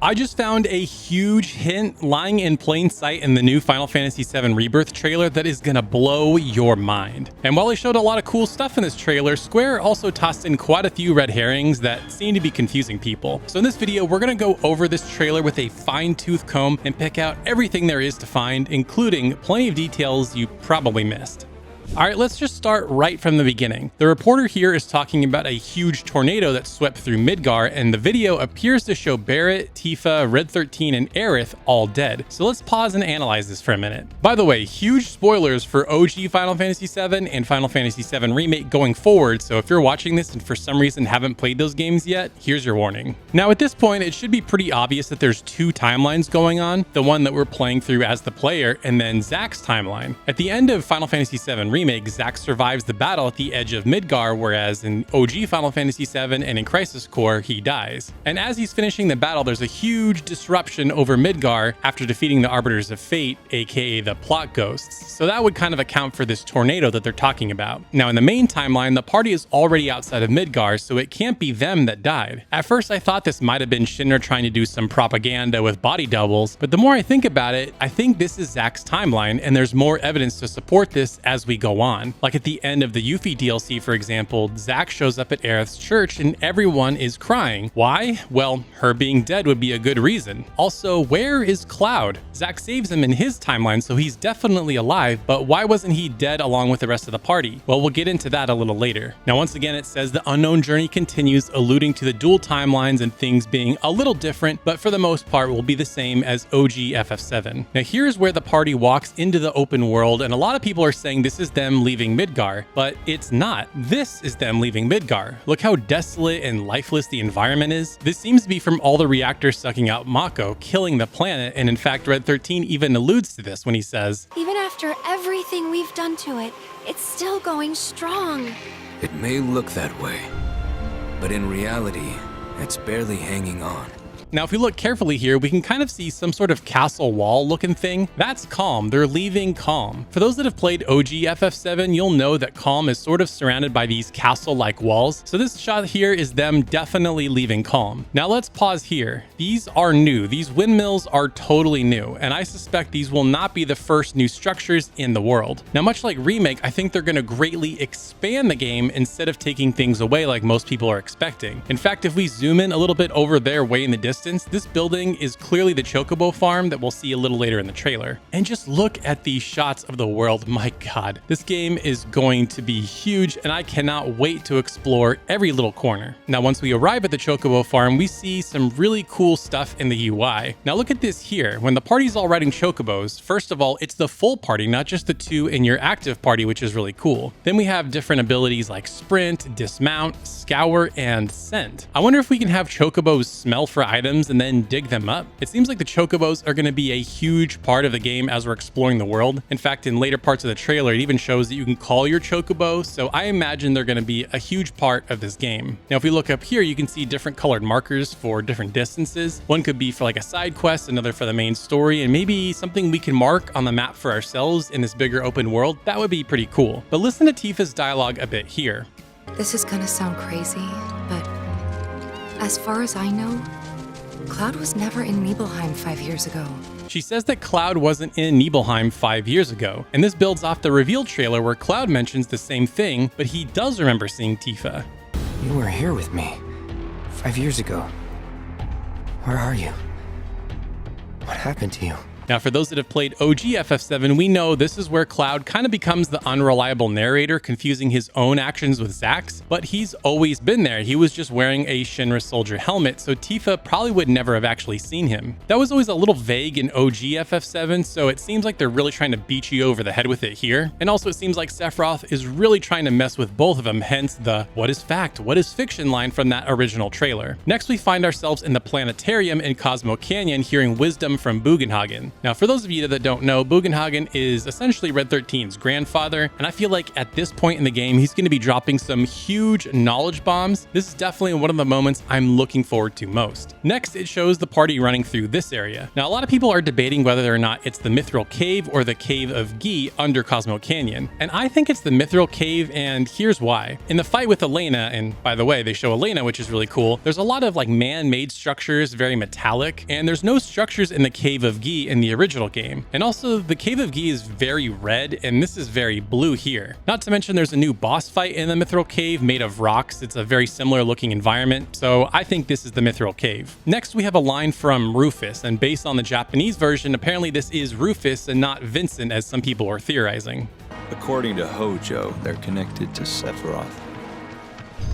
I just found a huge hint lying in plain sight in the new Final Fantasy VII Rebirth trailer that is gonna blow your mind. And while they showed a lot of cool stuff in this trailer, Square also tossed in quite a few red herrings that seem to be confusing people. So in this video, we're gonna go over this trailer with a fine-tooth comb and pick out everything there is to find, including plenty of details you probably missed. Alright, let's just start right from the beginning. The reporter here is talking about a huge tornado that swept through Midgar, and the video appears to show Barret, Tifa, Red 13, and Aerith all dead. So let's pause and analyze this for a minute. By the way, huge spoilers for OG Final Fantasy VII and Final Fantasy VII Remake going forward, so if you're watching this and for some reason haven't played those games yet, here's your warning. Now at this point, it should be pretty obvious that there's two timelines going on, the one that we're playing through as the player, and then Zack's timeline. At the end of Final Fantasy VII Remake, Zack survives the battle at the edge of Midgar, whereas in OG Final Fantasy VII and in Crisis Core, he dies. And as he's finishing the battle, there's a huge disruption over Midgar after defeating the Arbiters of Fate, aka the plot ghosts. So that would kind of account for this tornado that they're talking about. Now in the main timeline, the party is already outside of Midgar, so it can't be them that died. At first I thought this might have been Shinra trying to do some propaganda with body doubles, but the more I think about it, I think this is Zack's timeline, and there's more evidence to support this as we go on. Like at the end of the Yuffie DLC, for example, Zack shows up at Aerith's church and everyone is crying. Why? Well, her being dead would be a good reason. Also, where is Cloud? Zack saves him in his timeline, so he's definitely alive, but why wasn't he dead along with the rest of the party? Well, we'll get into that a little later. Now, once again, it says the unknown journey continues, alluding to the dual timelines and things being a little different, but for the most part will be the same as OG FF7. Now, here's where the party walks into the open world, and a lot of people are saying this is them leaving Midgar, but it's not. This is them leaving Midgar. Look how desolate and lifeless the environment is. This seems to be from all the reactors sucking out Mako, killing the planet, and in fact Red 13 even alludes to this when he says, "Even after everything we've done to it, it's still going strong." It may look that way, but in reality, it's barely hanging on. Now, if we look carefully here, we can kind of see some sort of castle wall looking thing. That's Calm. They're leaving Calm. For those that have played OG FF7, you'll know that Calm is sort of surrounded by these castle-like walls. So this shot here is them definitely leaving Calm. Now let's pause here. These are new. These windmills are totally new, and I suspect these will not be the first new structures in the world. Now, much like Remake, I think they're going to greatly expand the game instead of taking things away like most people are expecting. In fact, if we zoom in a little bit over there way in the distance, this building is clearly the Chocobo farm that we'll see a little later in the trailer. And just look at these shots of the world. My God, this game is going to be huge, and I cannot wait to explore every little corner. Now, once we arrive at the Chocobo farm, we see some really cool stuff in the UI. Now look at this here. When the party's all riding Chocobos, first of all, it's the full party, not just the two in your active party, which is really cool. Then we have different abilities like Sprint, Dismount, Scour, and Scent. I wonder if we can have Chocobos smell for items and then dig them up. It seems like the Chocobos are going to be a huge part of the game as we're exploring the world. In fact, in later parts of the trailer, it even shows that you can call your Chocobo, so I imagine they're going to be a huge part of this game. Now, if we look up here, you can see different colored markers for different distances. One could be for like a side quest, another for the main story, and maybe something we can mark on the map for ourselves in this bigger open world. That would be pretty cool. But listen to Tifa's dialogue a bit here. This is gonna sound crazy, but as far as I know, Cloud was never in Nibelheim 5 years ago. She says that Cloud wasn't in Nibelheim 5 years ago, and this builds off the reveal trailer where Cloud mentions the same thing, but he does remember seeing Tifa. You were here with me 5 years ago. Where are you? What happened to you? Now, for those that have played OG FF7, we know this is where Cloud kind of becomes the unreliable narrator, confusing his own actions with Zack's, but he's always been there. He was just wearing a Shinra soldier helmet, so Tifa probably would never have actually seen him. That was always a little vague in OG FF7, so it seems like they're really trying to beat you over the head with it here. And also it seems like Sephiroth is really trying to mess with both of them, hence the what is fact, what is fiction line from that original trailer. Next, we find ourselves in the planetarium in Cosmo Canyon hearing wisdom from Bugenhagen. Now, for those of you that don't know, Bugenhagen is essentially Red 13's grandfather, and I feel like at this point in the game, he's going to be dropping some huge knowledge bombs. This is definitely one of the moments I'm looking forward to most. Next, it shows the party running through this area. Now, a lot of people are debating whether or not it's the Mithril Cave or the Cave of Gi under Cosmo Canyon, and I think it's the Mithril Cave, and here's why. In the fight with Elena, and by the way, they show Elena, which is really cool, there's a lot of like man-made structures, very metallic, and there's no structures in the Cave of Gi in the original game. And also, the Cave of Gi is very red, and this is very blue here. Not to mention there's a new boss fight in the Mithril Cave made of rocks. It's a very similar looking environment, so I think this is the Mithril Cave. Next, we have a line from Rufus, and based on the Japanese version, apparently this is Rufus and not Vincent, as some people are theorizing. According to Hojo, they're connected to Sephiroth.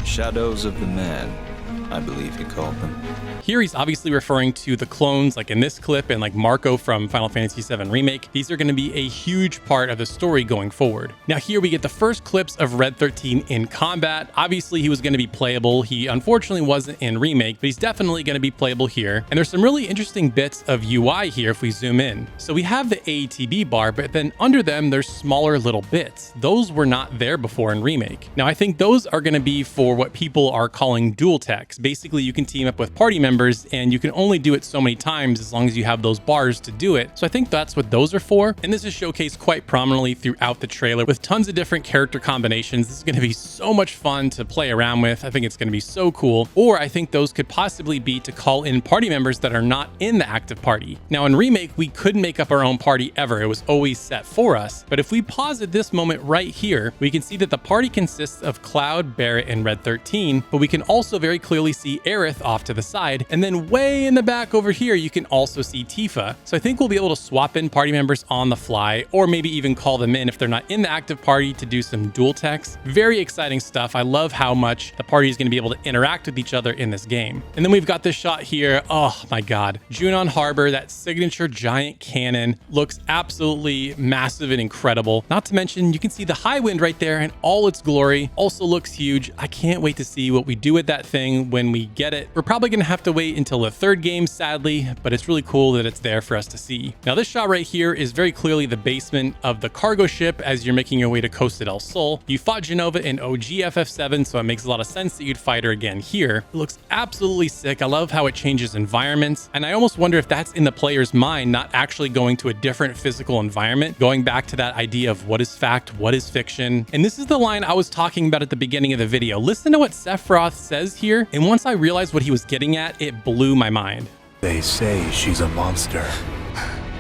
Shadows of the Man, I believe he called them. Here he's obviously referring to the clones like in this clip and like Marco from Final Fantasy VII Remake. These are going to be a huge part of the story going forward. Now here we get the first clips of Red 13 in combat. Obviously he was going to be playable. He unfortunately wasn't in Remake, but he's definitely going to be playable here. And there's some really interesting bits of UI here if we zoom in. So we have the ATB bar, but then under them there's smaller little bits. Those were not there before in Remake. Now I think those are going to be for what people are calling dual techs. Basically you can team up with party members and you can only do it so many times as long as you have those bars to do it. So I think that's what those are for. And this is showcased quite prominently throughout the trailer with tons of different character combinations. This is going to be so much fun to play around with. I think it's going to be so cool. Or I think those could possibly be to call in party members that are not in the active party. Now in Remake, we couldn't make up our own party ever. It was always set for us. But if we pause at this moment right here, we can see that the party consists of Cloud, Barret, and Red 13, but we can also very clearly see Aerith off to the side. And then way in the back over here, you can also see Tifa. So I think we'll be able to swap in party members on the fly, or maybe even call them in if they're not in the active party to do some dual techs. Very exciting stuff. I love how much the party is going to be able to interact with each other in this game. And then we've got this shot here. Oh my God. Junon Harbor, that signature giant cannon, looks absolutely massive and incredible. Not to mention, you can see the high wind right there in all its glory. Also looks huge. I can't wait to see what we do with that thing when we get it. We're probably going to have to wait until the third game, sadly, but it's really cool that it's there for us to see. Now this shot right here is very clearly the basement of the cargo ship as you're making your way to Costa del Sol. You fought Genova in OG FF7, so it makes a lot of sense that you'd fight her again here. It looks absolutely sick. I love how it changes environments, and I almost wonder if that's in the player's mind, not actually going to a different physical environment, going back to that idea of what is fact, what is fiction. And this is the line I was talking about at the beginning of the video. Listen to what Sephiroth says here, and once I realized what he was getting at, it blew my mind. They say she's a monster,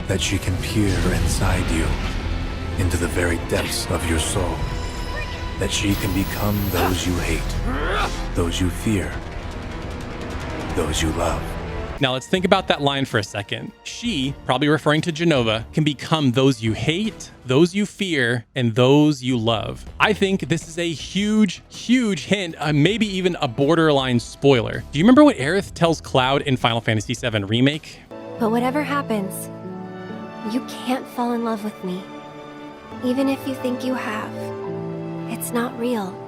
that she can peer inside you, into the very depths of your soul, that she can become those you hate, those you fear, those you love. Now let's think about that line for a second. She, probably referring to Genova, can become those you hate, those you fear, and those you love. I think this is a huge, huge hint, maybe even a borderline spoiler. Do you remember what Aerith tells Cloud in Final Fantasy VII Remake? But whatever happens, you can't fall in love with me. Even if you think you have, it's not real.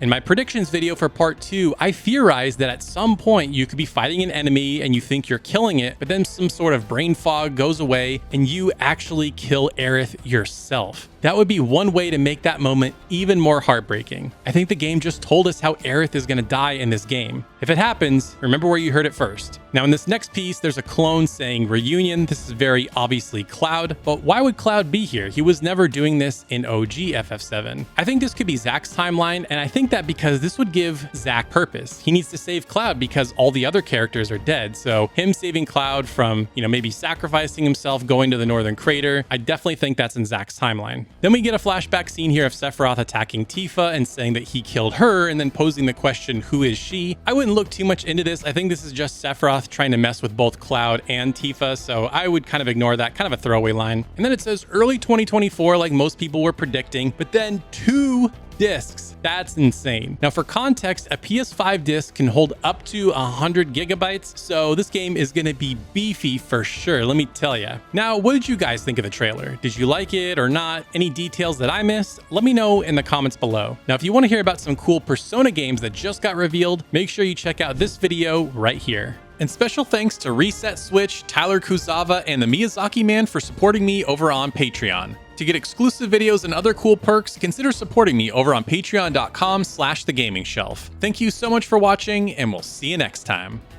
In my predictions video for part 2, I theorized that at some point you could be fighting an enemy and you think you're killing it, but then some sort of brain fog goes away and you actually kill Aerith yourself. That would be one way to make that moment even more heartbreaking. I think the game just told us how Aerith is going to die in this game. If it happens, remember where you heard it first. Now in this next piece, there's a clone saying reunion. This is very obviously Cloud, but why would Cloud be here? He was never doing this in OG FF7. I think this could be Zack's timeline, and I think that because this would give Zack purpose. He needs to save Cloud because all the other characters are dead. So him saving Cloud from, maybe sacrificing himself, going to the Northern Crater, I definitely think that's in Zack's timeline. Then we get a flashback scene here of Sephiroth attacking Tifa and saying that he killed her and then posing the question, who is she? I wouldn't look too much into this. I think this is just Sephiroth trying to mess with both Cloud and Tifa, so I would kind of ignore that, kind of a throwaway line. And then it says early 2024 like most people were predicting, but then 2 discs. That's insane. Now for context, a PS5 disc can hold up to 100 gigabytes, so this game is gonna be beefy for sure, let me tell you. Now, what did you guys think of the trailer? Did you like it or not? Any details that I missed? Let me know in the comments below. Now, if you want to hear about some cool Persona games that just got revealed, make sure you check out this video right here. And special thanks to Reset Switch, Tyler Kuzawa, and the Miyazaki Man for supporting me over on Patreon. To get exclusive videos and other cool perks, consider supporting me over on patreon.com/thegaming shelf. Thank you so much for watching, and we'll see you next time.